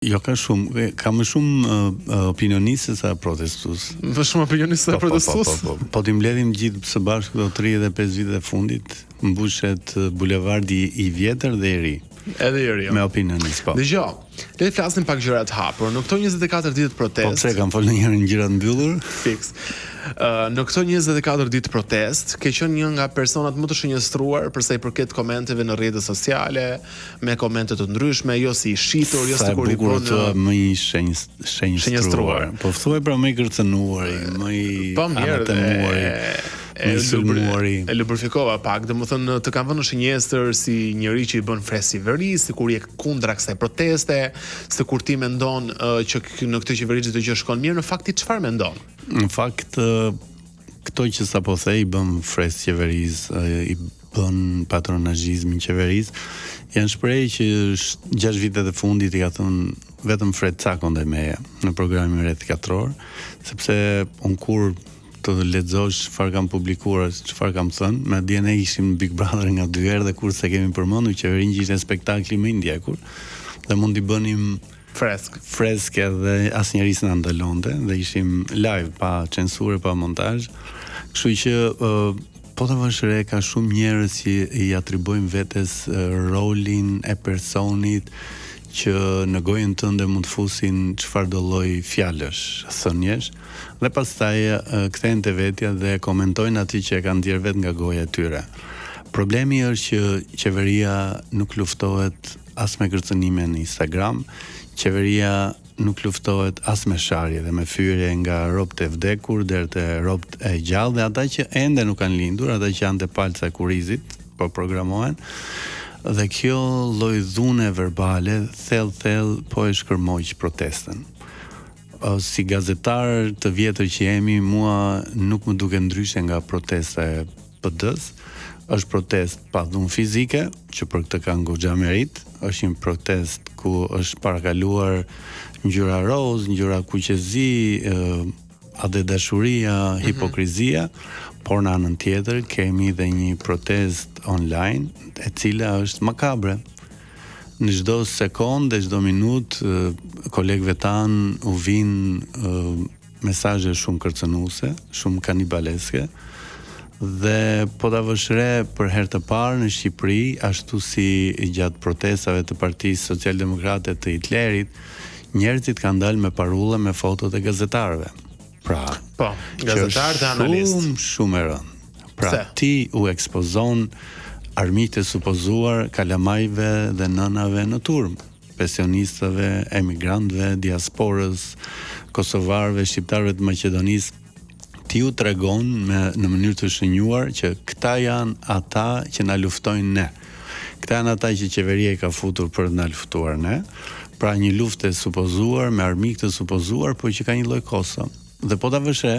Jo ka shumë, ka më shumë opinionistë se protestus. Më shumë opinionistë se protestus? Po ti mbledhim gjithë së bashku këto 35 vite e fundit, mbushet bulevardi i vjetër dhe i ri. Edhe i ri. Me opinionistë, po. Dëgjoj, le të flasim pak gjëra të hapur. Në këto 24 ditë protest. Po pse kam folur njëherë në gjëra të mbyllur? Fix. Në këto 24 ditë protest, ke qenë një nga personat më të shenjëstruar për sa i përket komenteve në rrjetet sociale, me komente të ndryshme, jo si i shitur, jo si kur i bën më i shenjëstruar. Po thuaj pra më i kërcënuar, më i anatemuar. E lubrifikova pak, domethënë të kam vënë në shënjestër si njëri që i bën fres i veri, sikur je kundra kësaj proteste, sikur ti mendon që në këtë qeveri çdo gjë shkon mirë, në fakt ti çfarë mendon? Në fakt këto që sapo the i bën fres qeverisë, i bën patronazhizmin qeverisë, janë shprehje që 6 vitet e fundit i ka thënë vetëm Fred Cakon dhe meja në programin Rreth Katror, sepse unë kur të lexosh çfarë kam publikuar, çfarë kam thënë, madje ne ishim Big Brother nga 2 herë dhe kur se kemi përmendur qeverinë që ishte spektakli më i ndjekur dhe mund t'i bënim fresk dhe asnjëri s'na ndalonte dhe ishim live pa censurë, pa montazh. Kështu që po të vësh re ka shumë njerëz që i atribojnë vetes rolin e personit që në gojën tënde mund të fusin çfarë do lloj fjalësh, thënjesh, dhe pastaj kthehen te vetja dhe komentojnë atë që e kanë dhier vet nga goja e tyre. Problemi është që qeveria nuk luftohet as me kërcënime në Instagram, qeveria nuk luftohet as me sharje dhe me fyrje nga robt e vdekur deri te robt e gjallë dhe ata që ende nuk kanë lindur, ata që janë te palca e kurrizit, po programohen. Dhe kjo lloj dhune verbale thell po e shkërmoq protestën. Si gazetar të vjetër që jemi, mua nuk më duket ndryshe nga protesta e PD-s. Është protest pa dhunë fizike, që për këtë kanë goxha merit, është një protest ku është parakaluar ngjyra roz, ngjyra kuqezi, ade dashuria, hipokrizia, por në anën tjetër kemi dhe një protest online e cila është makabre. Në çdo sekondë, çdo minutë, kolegëve tan u vinë mesazhe shumë kërcënuese, shumë kanibaleske. Dhe po ta vësh re për herë të parë në Shqipëri, ashtu si gjatë protestave të Partisë Socialdemokrate të Hitlerit, njerëzit kanë dalë me parulla me fotot e gazetarëve. Pra, po, gazetarë dhe analistë. Shumë e rëndë. Pra, ti u ekspozon armiqtë e supozuar kalamajve dhe nënave në turmë, pensionistëve, emigrantëve, diasporës, kosovarëve, shqiptarëve të Maqedonisë. Ti u tregon në mënyrë të shënjuar që këta janë ata që na luftojnë ne. Këta janë ata që qeveria i ka futur për të na luftuar ne. Pra një luftë e supozuar me armiq të supozuar, por që ka një lloj kosto. Dhe po ta vësh re,